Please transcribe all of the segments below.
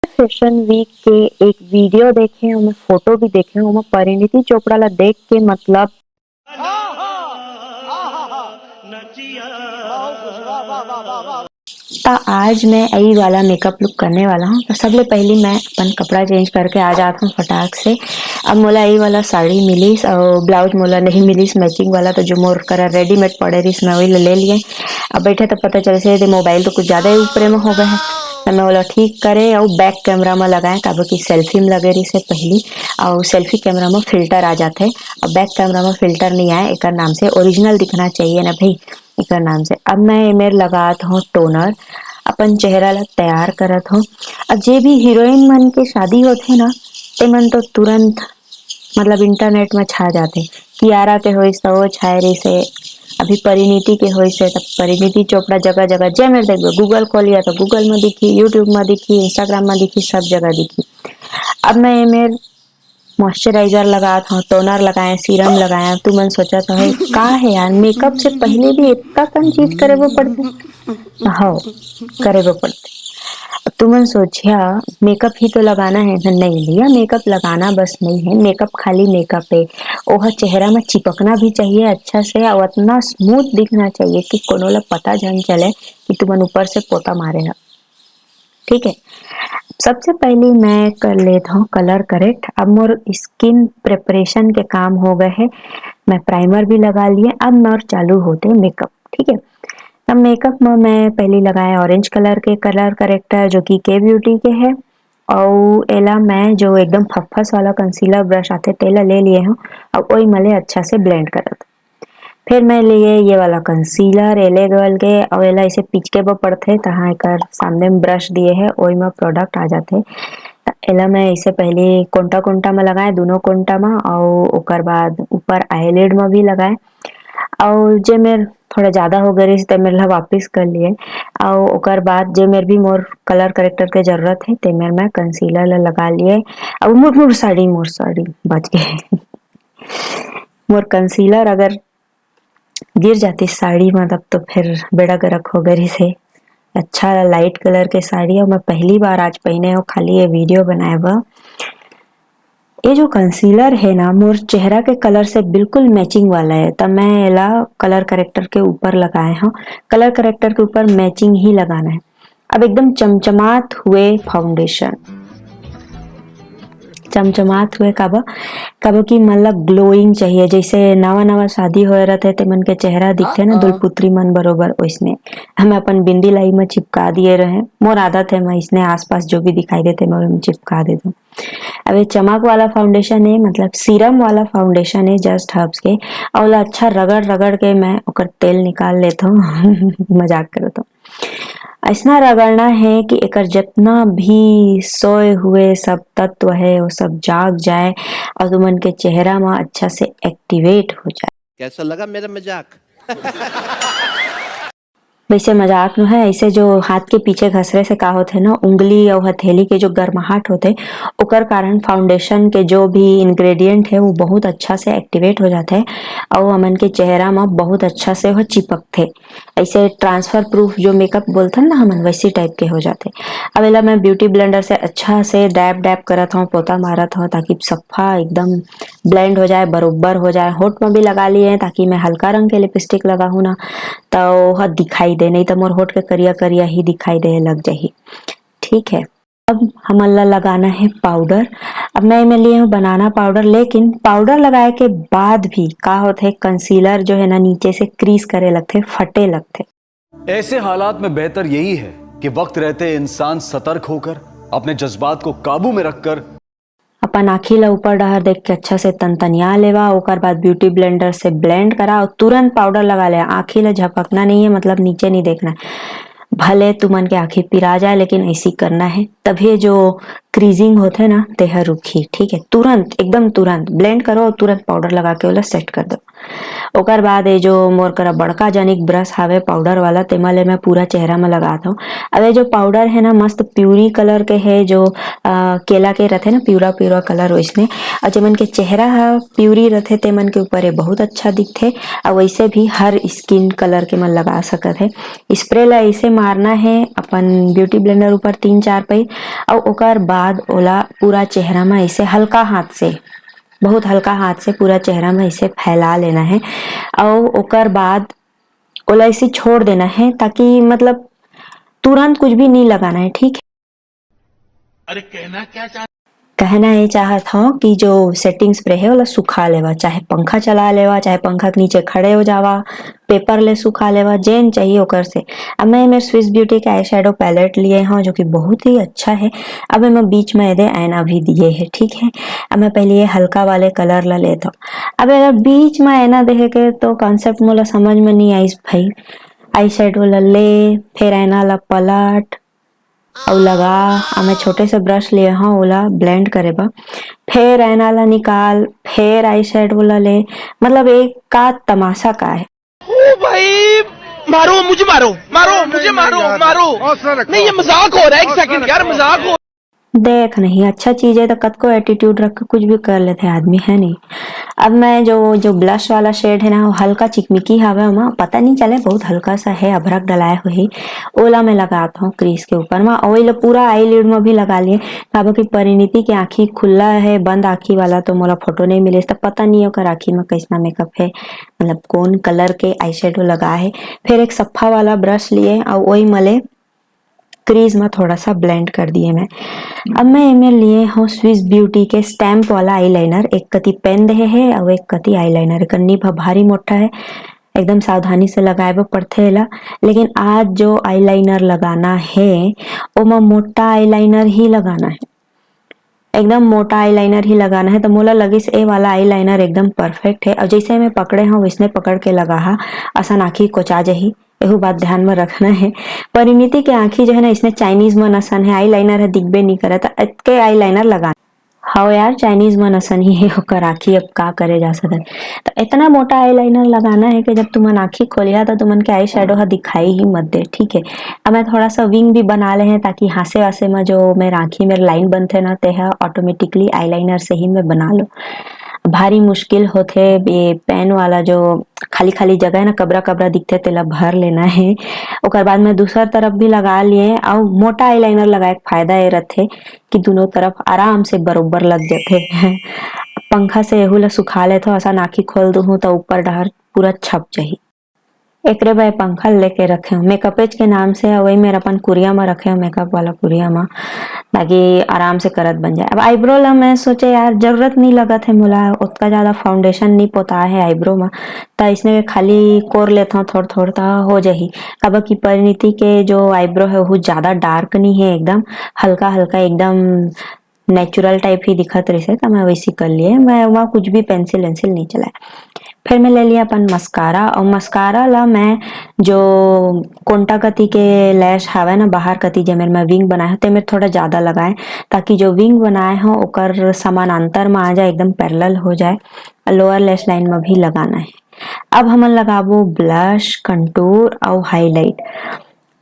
Fashion week के एक video देखे और मैं फोटो भी देखे और मैं परिणीति चोपड़ा ला देख के मतलब ता आज मैं यही वाला मेकअप लुक करने वाला हूँ। तो सबले पहले मैं अपन कपड़ा चेंज करके आ जाता हूँ फटाक से। अब मोला यही वाला साड़ी मिलीस और ब्लाउज मोला नहीं मिलीस मैचिंग वाला, तो जो मोर करा रेडीमेड पड़े रही मैं वही ले लिए। अब बैठे तो पता चल से मोबाइल तो कुछ ज्यादा ही ऊपरे में हो गए है, तो मैं बोला ठीक करे और बैक कैमरा में लगाए काबर की सेल्फी में लगे रही से पहली और सेल्फी कैमरा में फिल्टर आ जाते और बैक कैमरा में फिल्टर नहीं आए, एक नाम से ओरिजिनल दिखना चाहिए ना भाई, एक नाम से। अब मैं मेरे लगात हूँ टोनर, अपन चेहरा ला तैयार करत हूँ। अब जे भी हीरोइन मन के शादी होते ना ते मन तो तुरंत मतलब इंटरनेट में छा जाते। कियारा के होइस तो वो छाए रही से, अभी परिणीति के होइस है तब परिणीति चोपड़ा जगह जगह जे मेरे देखो गूगल खोलिया तो गूगल में दिखी, यूट्यूब में दिखी, इंस्टाग्राम में दिखी, सब जगह दिखी। अब मैं मेरे मॉइस्चराइजर लगाया था, टोनर लगाए, सीरम लगाया। तू मन सोचा था है का है यार, मेकअप से पहले भी इतना कम चीज करे वो पड़ते। हाँ, करे वो पड़ते। अब तू मन सोचिया मेकअप ही तो लगाना है ना, नहीं लिया मेकअप लगाना बस नहीं है, मेकअप खाली मेकअप है। ओह चेहरा में चिपकना भी चाहिए अच्छा से और इतना स्मूथ दिखना चाहिए कि कोनो ला पता जन चले कि तू मन ऊपर से पोता मारे है। ठीक है, सबसे पहले मैं कर लेता हूँ कलर करेक्ट। अब मोर स्किन प्रिपरेशन के काम हो गए हैं, मैं प्राइमर भी लगा लिए। अब मोर चालू होते मेकअप। ठीक है, अब मेकअप में मैं पहले लगाया ऑरेंज कलर के कलर करेक्टर जो कि के ब्यूटी के है, और एला मैं जो एकदम फफस वाला कंसीलर ब्रश आते तेला ले लिए हूँ और वही मले अच्छा से ब्लेंड कर। फिर मैं लिए ये वाला कंसीलर एले गल के और एला इसे पिचके पर पड़ते तहाँ एक सामने में ब्रश दिए है वही में प्रोडक्ट आ जाते। एला मैं इसे पहले कोंटा कोंटा में लगाए दोनों कोंटा में और ओकर बाद ऊपर आईलिड में भी लगाए और जे मेरे थोड़ा ज्यादा हो गए तो मेरे ला वापिस कर लिए। और ओकर बाद जे मेरे भी मोर कलर करेक्टर के जरूरत है ते मेरे मैं कंसीलर ला लगा लिए। अब मोर साड़ी बच गए मोर कंसीलर अगर गिर जाती साड़ी में तब तो फिर बेड़ा गर्क हो गई से। अच्छा लाइट कलर के साड़ी और मैं पहली बार आज पहने हो खाली ये वीडियो बनाए हुआ। ये जो कंसीलर है ना मोर चेहरा के कलर से बिल्कुल मैचिंग वाला है, तब मैं एला कलर करेक्टर के ऊपर लगाए हूँ। कलर करेक्टर के ऊपर मैचिंग ही लगाना है। अब एकदम चमचमात हुए फाउंडेशन, चमचमात हुए कब कब की मतलब ग्लोइंग चाहिए, जैसे नवा नवा शादी हो रहते ते मन के चेहरा दिखते ना दुलपुत्री मन बरोबर वैसने हम अपन बिंदी लाई में चिपका दिए रहे। मोर आदत है मैं इसने आसपास जो भी दिखाई देते मैं चिपका देता हूँ। अब ये चमक वाला फाउंडेशन है, मतलब सीरम वाला फाउंडेशन है जस्ट हर्ब्स के, और अच्छा रगड़ रगड़ के मैं ओकर तेल निकाल लेता हूँ मजाक करता हूँ। ऐसा रगड़ना है कि एकर जितना भी सोए हुए सब तत्व है वो सब जाग जाए और तुमन के चेहरा में अच्छा से एक्टिवेट हो जाए। कैसा लगा मेरा मजाक? वैसे मजाक न है, ऐसे जो हाथ के पीछे घसरे से का होते ना उंगली और हथेली के जो गर्माहट होते ओकर कारण फाउंडेशन के जो भी इंग्रेडिएंट है वो बहुत अच्छा से एक्टिवेट हो जाते हैं और हमन के चेहरा में बहुत अच्छा से वो चिपकते। ऐसे ट्रांसफर प्रूफ जो मेकअप बोलते हैं ना हमन वैसी टाइप के हो जाते। अब एला मैं ब्यूटी ब्लेंडर से अच्छा से डैब डैब करत हूँ, पोता मारत हूँ ताकि सफा एकदम ब्लेंड हो जाए, बरोबर हो जाए। होठ में भी लगा लिए ताकि मैं हल्का रंग के लिपस्टिक लगाऊँ ना तो वह दिखाई दे, नहीं तो मोर होठ के करिया करिया ही दिखाई दे लग जाही। ठीक है, अब हमला लगाना है पाउडर। अब मैं लिए हूँ बनाना पाउडर, लेकिन पाउडर लगाए के बाद भी का होते है कंसीलर जो है ना नीचे से क्रीज करे लगते, फटे लगते। ऐसे हालात में बेहतर यही है कि वक्त रहते इंसान सतर्क होकर अपने जज्बात को काबू में रखकर अपन आँखी ला ऊपर डहर देख के अच्छा से तनतनिया लेवा, ओकर बाद ब्यूटी ब्लेंडर से ब्लेंड करा और तुरंत पाउडर लगा ले। आँखी ला झपकना नहीं है, मतलब नीचे नहीं देखना है। भले तुमन के आँखी पिरा जाए लेकिन ऐसी करना है, तभी जो क्रीजिंग होते ना तेहा रुकी, ठीक है। तुरंत एकदम तुरंत ब्लेंड करो और तुरंत पाउडर लगा के ओला सेट कर दो। ओकर बाद ये जो मोर करा बड़का जनिक ब्रश हावे पाउडर वाला तेमा ले मैं पूरा चेहरा में लगाता हूँ। अब ये जो पाउडर है ना मस्त प्यूरी कलर के है, जो केला के रथे ना प्यूरा प्यूरा कलर वैसने। और जेमन के चेहरा हा प्यूरी रथे तेमन के ऊपर ये बहुत अच्छा दिखथे। और वैसे भी हर स्किन कलर के मन लगा सकत है। स्प्रे ला ऐसे मारना है अपन ब्यूटी ब्लेंडर ऊपर 3-4 पई, और ओकर बाद ओला पूरा चेहरा में ऐसे हल्का हाथ से, बहुत हल्का हाथ से पूरा चेहरा में ऐसे फैला लेना है। और ओकर बाद ओला ऐसे छोड़ देना है, ताकि मतलब तुरंत कुछ भी नहीं लगाना है, ठीक है। अरे कहना ये चाहत हूँ कि जो सेटिंग स्प्रे है वाला सुखा लेवा, चाहे पंखा चला लेवा, चाहे पंखा के नीचे खड़े हो जावा, पेपर ले सुखा लेवा, जेन चाहिए ओकर से। अब मैं मेरे स्विस ब्यूटी का आई शेडो पैलेट लिए हूँ जो कि बहुत ही अच्छा है। अब मैं बीच में दे आईना भी दिए है, ठीक है। अब मैं पहले ये हल्का वाले कलर ला लेता हूँ। अब अगर बीच में आईना देखे के तो कॉन्सेप्ट मोला समझ में नहीं आई भाई। आई शेडो ला ले, फिर आईना ला पलट और लगा। अब मैं छोटे से ब्रश लिए हाँ ओला ब्लेंड करे बा, फिर आईना ला निकाल, फिर आई शेडो ला ले। मतलब एक का तमाशा का है। ओ भाई, मारो मुझे, मारो मारो मुझे, मारो मारो। नहीं ये मजाक हो रहा है, एक सेकंड यार, मजाक हो। देख नहीं अच्छा चीज है तो कद को एटीट्यूड रख के कुछ भी कर लेते आदमी, है नहीं। अब मैं जो जो ब्लश वाला शेड है ना वो हल्का चिकमिकी हवा में, पता नहीं चले बहुत हल्का सा है, अभरक डलाए हुए ओला में लगाता हूँ क्रीज के ऊपर में। ओइल पूरा आई लिड में भी लगा लिए। काबो की परिणीति की आँखी खुला है, बंद आँखी वाला तो मोला फोटो नहीं मिले तो पता नहीं होकर आँखी में कैसना मेकअप है, मतलब कौन कलर के आई शेडो लगा है। फिर एक सफा वाला ब्रश लिए और वही मले क्रीज में थोड़ा सा ब्लेंड कर दिए मैं। अब मैं एमे लिए हूँ स्विस ब्यूटी के स्टैम्प वाला आईलाइनर। एक कति पेन दे है और एक कति आईलाइनर, कन्नी भारी मोटा है, एकदम सावधानी से लगाए वो पड़थे ला। लेकिन आज जो आईलाइनर लगाना है ओमा मोटा आईलाइनर ही लगाना है, एकदम मोटा आईलाइनर ही लगाना है। तो मोला लगिस ए वाला आईलाइनर एकदम परफेक्ट है। और जैसे मैं पकड़े हूँ वैसने पकड़ के लगा हा, असन आँखी कोचा जही, एहू बात ध्यान में रखना है। परिणीति के आँखी जो है ना इसने चाइनीज मन असन है, आईलाइनर है दिखबे नहीं करे, तो इतके आईलाइनर लगा। हाँ यार चाइनीज मन असन ही है ओकर आँखी, अब का करे जा सकत। तो इतना मोटा आईलाइनर लगाना है कि जब तुमन आँखी खोलिया तो तुमन के आई शेडो हा दिखाई ही मत दे, ठीक है। अब मैं थोड़ा सा विंग भी बना ले हैं ताकि हासे वासे में जो मेरे आँखी में लाइन बनते ना ते ऑटोमेटिकली आईलाइनर से ही मैं बना लो। भारी मुश्किल होथे ये पेन वाला जो खाली खाली जगह है ना, कबरा कबरा दिखते तेला भर लेना है। ओकर बाद में दूसरा तरफ भी लगा लिए। और मोटा आईलाइनर लगाए फायदा ये रथे कि दोनों तरफ आराम से बरोबर लग जाते। पंखा से एहू ला सुखा ले तो असा आँखी खोल दूँ तो ऊपर डहर पूरा छप जाही। एकरे भाई पंखा लेके रखे हूँ मेकअपेज के नाम से, वही मेरा अपन कुरिया में रखे हूँ, मेकअप वाला कुरिया में, ताकि आराम से करत बन जाए। अब आईब्रो ला मैं सोचे यार जरूरत नहीं लगत है, मोला उतना ज्यादा फाउंडेशन नहीं पोता है आईब्रो में, तो इसने खाली कोर लेता हूँ थोड़ा थोड़ा ता हो जाही। अब की परिणीति के जो आईब्रो है वो ज्यादा डार्क नहीं है, एकदम हल्का हल्का एकदम नेचुरल टाइप ही दिखत रही, तो मैं वैसी कर लिए। मैं वहाँ कुछ भी पेंसिल वेंसिल नहीं चलाया। फिर मैं ले लिया अपन मस्कारा, और मस्कारा ला मैं जो कोंटा कती के लैश हावे ना बाहर कती जे मैं विंग बनाए हो ते में थोड़ा ज्यादा लगाए, ताकि जो विंग बनाए हो ओकर समानांतर में आ जाए, एकदम पैरेलल हो जाए। लोअर लैश लाइन में भी लगाना है। अब हमन लगाबो ब्लश, कंटूर और हाईलाइट।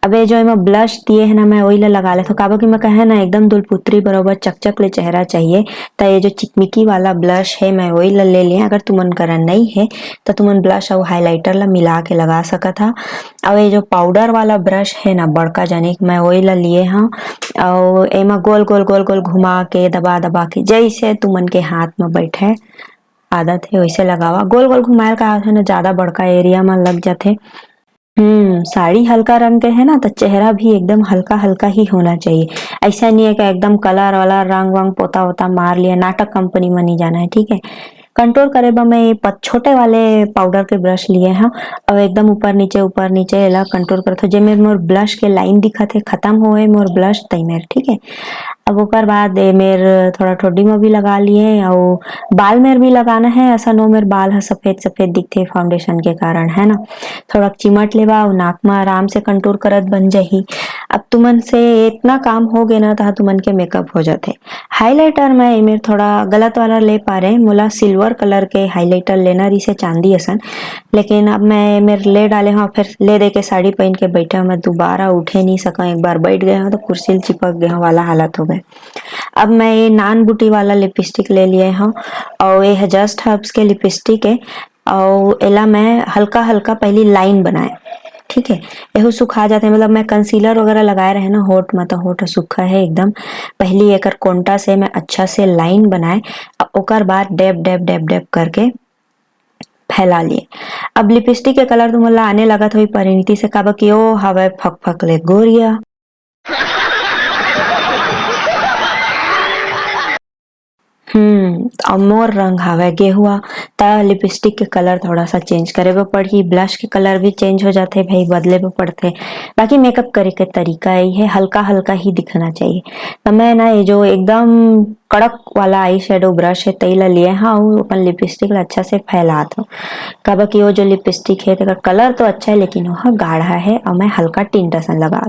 अब ये जो मैं ब्लश दिए है ना मैं वही ला लगा ले, तो काबो की मैं कहे ना एकदम दुलपुत्री बरोबर चकचक ले चेहरा चाहिए, तो ये जो चिकमिकी वाला ब्लश है मैं वही ला ले लिया। अगर तुमन करा नहीं है तो तुमन ब्लश और हाइलाइटर ला मिला के लगा सकत हा। और ये जो पाउडर वाला ब्रश है ना बड़का जाने मैं वही ला लिए हाँ, और एमा गोल गोल गोल गोल घुमा के दबा दबा के जैसे तुमन के हाथ में बैठे आदत है वैसे लगावा। गोल गोल घुमाए का है ना ज्यादा बड़का एरिया में लग जाते। साड़ी हल्का रंग के है ना तो चेहरा भी एकदम हल्का हल्का ही होना चाहिए। ऐसा नहीं है कि एकदम कलर वाला रंग वंग पोता वोता मार लिया, नाटक कंपनी में नहीं जाना है, ठीक है। कंट्रोल करे बा मैं छोटे वाले पाउडर के ब्रश लिए हैं और एकदम ऊपर नीचे एला कंट्रोल करत हो जे मेर मोर ब्लश के लाइन दिखत है खत्म होए मोर ब्लश तई मेर, ठीक है। अब ओकर बाद ए मेर थोड़ा ठोडी में भी लगा लिए और बाल मेर भी लगाना है। ऐसा नो मेर बाल ह सफेद सफेद दिखते फाउंडेशन के कारण, है ना। थोड़ा चिमट लेवा और नाक में आराम से कंटूर करत बन जाही। अब तुमन से इतना काम हो गए ना तो तुमन के मेकअप हो जाते। हाइलाइटर में ए मेर थोड़ा गलत वाला ले पा रहे, मोला सिल्वर कलर के हाइलाइटर लेना रही से चांदी असन, लेकिन अब मैं मेरे ले डाले हूँ, फिर ले दे के साड़ी पहन के बैठा, मैं दोबारा उठे नहीं सका। एक बार बैठ गए हूँ तो कुर्सी चिपक गए हूँ वाला हालत हो गए। अब मैं ये नान बूटी वाला लिपस्टिक ले लिए हूँ और ये जस्ट हर्ब्स के लिपस्टिक है और एला मैं हल्का हल्का पहली लाइन बनाए, ठीक है। एहो सुखा जाते हैं, मतलब मैं कंसीलर वगैरह लगाए रहे ना होठ में तो होठ सूखा है एकदम। पहली एकर कोंटा से मैं अच्छा से लाइन बनाए, ओकर बाद डेब डेब डेब डेब करके फैला लिए। अब लिपस्टिक के कलर तुमला आने लगा थोड़ी परिणति से काबा कि ओ हवे फक फक ले गोरिया। और मोर रंग हवे गेहुआ, त लिपस्टिक के कलर थोड़ा सा चेंज करे बर पड़ही। ब्लश के कलर भी चेंज हो जाते भाई, बदले बर पड़ते। बाकी मेकअप करे के तरीका यही है, हल्का हल्का ही दिखना चाहिए। तो मैं ना ये जो एकदम कड़क वाला आई शेडो ब्रश है तई ला लिए हाँ, अपन लिपस्टिक ला अच्छा से फैलात हूँ। कब कि वो जो लिपस्टिक है तेरा कलर तो अच्छा है लेकिन वह गाढ़ा है और मैं हल्का टिंट असन लगा।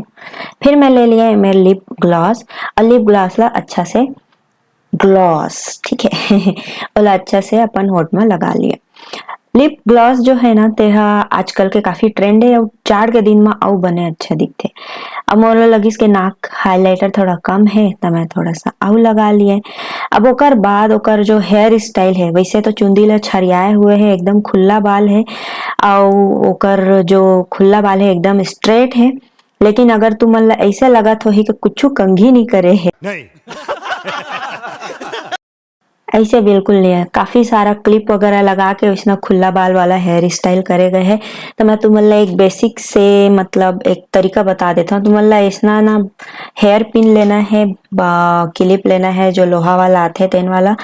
फिर मैं ले लिया मेरे लिप ग्लॉस और लिप ग्लॉस ला अच्छा से ग्लॉस, ठीक है बोला अच्छा से अपन होठ में लगा लिया। लिप ग्लॉस जो है ना तेहा आजकल के काफी ट्रेंड है और जाड़ के दिन में आउ बने अच्छा दिखते। अब मोला लगी के नाक हाइलाइटर थोड़ा कम है तो मैं थोड़ा सा आउ लगा लिए। अब ओकर बाद ओकर जो हेयर स्टाइल है, वैसे तो चुंदी ला छरियाए हुए है, एकदम खुला बाल है और ओकर जो खुला बाल है एकदम स्ट्रेट है। लेकिन अगर तुम ऐसे लगा तो ही कि कुछ कंघी नहीं करे है, नहीं ऐसे बिल्कुल नहीं है। काफी सारा क्लिप वगैरह लगा के उसने खुला बाल वाला हेयर स्टाइल करे गए है। तो मैं तुम्हारा एक बेसिक से मतलब एक तरीका बता देता हूँ। तुम्हारा इसना ना हेयर पिन लेना है, क्लिप लेना है जो लोहा वाला आते है तेन वाला,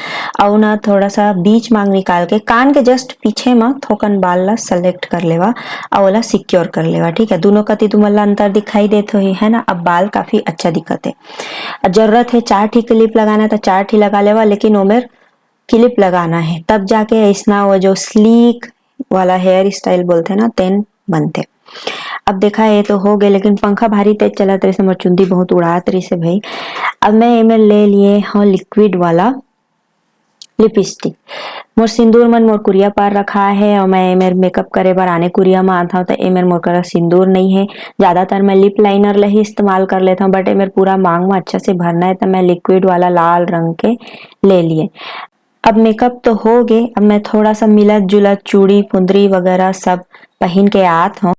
और ना थोड़ा सा बीच मांग निकाल के कान के जस्ट पीछे में थोकन बाल ला सेलेक्ट कर लेवा और वाला सिक्योर कर लेवा, ठीक है। दोनों कति तुम्हारा अंतर दिखाई देते ही है ना। अब बाल काफी अच्छा दिखते। जरूरत है 4 ठी क्लिप लगाना तो 4 ठी लगा लेवा, लेकिन उमेर क्लिप लगाना है तब जाके ऐसा वो जो स्लीक वाला हेयर स्टाइल बोलते हैं ना तेन बनते। अब देखा ये तो हो गए, लेकिन पंखा भारी तेज चला तरी से मोर चुंदी बहुत उड़ात रही से भाई। अब मैं एमे ले लिए हाँ लिक्विड वाला लिपस्टिक। मोर सिंदूर मन मोर कुरिया पार रखा है और मैं मेरे मेकअप करे बार आने कुरिया में आता हूँ तो ए मेरे मोर करा सिंदूर नहीं है। ज्यादातर मैं लिप लाइनर ला ही इस्तेमाल कर लेता हूँ, बट ए मेरे पूरा मांग में अच्छा से भरना है तो मैं लिक्विड वाला लाल रंग के ले लिए। अब मेकअप तो हो गए, अब मैं थोड़ा सा मिलत जुलत चूड़ी फुंदरी वगैरह सब पहन के आत हूँ।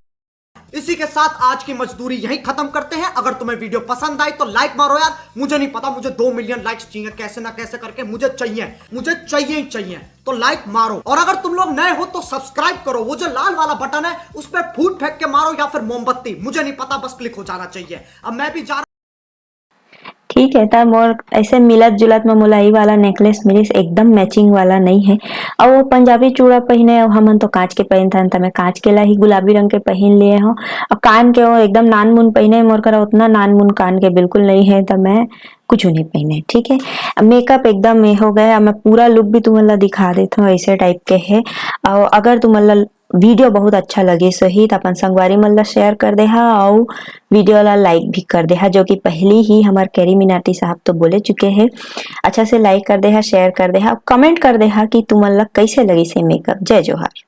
इसी के साथ आज की मजदूरी यहीं खत्म करते हैं। अगर तुम्हें वीडियो पसंद आई तो लाइक मारो यार, मुझे नहीं पता, मुझे 2 मिलियन लाइक्स चाहिए, कैसे ना कैसे करके मुझे चाहिए ही चाहिए, तो लाइक मारो। और अगर तुम लोग नए हो तो सब्सक्राइब करो, वो जो लाल वाला बटन है उस पर फूट फेंक के मारो या फिर मोमबत्ती, मुझे नहीं पता, बस क्लिक हो जाना चाहिए। अब मैं भी जा ठीक है तब और ऐसे मिलत जुलत में मोलाई वाला नेकलेस मेरे एकदम मैचिंग वाला नहीं है। और वो पंजाबी चूड़ा पहने और हमन तो कांच के पहन था तो मैं कांच के ला ही गुलाबी रंग के पहन लिए हूँ। और कान के वो एकदम नान मुन पहने, मोर करा उतना नान मुन कान के बिल्कुल नहीं है तो मैं कुछ नहीं पहने, ठीक है। मेकअप एकदम में हो गया, मैं पूरा लुक भी तुम्हारा दिखा देता हूँ ऐसे टाइप के है। और अगर तुम्हारा वीडियो बहुत अच्छा लगे सही तो अपन संगवारी मन ला शेयर कर दे हा और वीडियो ला लाइक भी कर दे हा, जो कि पहली ही हमारे कैरी मिनाटी साहब तो बोले चुके हैं। अच्छा से लाइक कर दे हा, शेयर कर दे हा, कमेंट कर दे हा कि तुमन ला कैसे लगी से मेकअप। जय जोहार।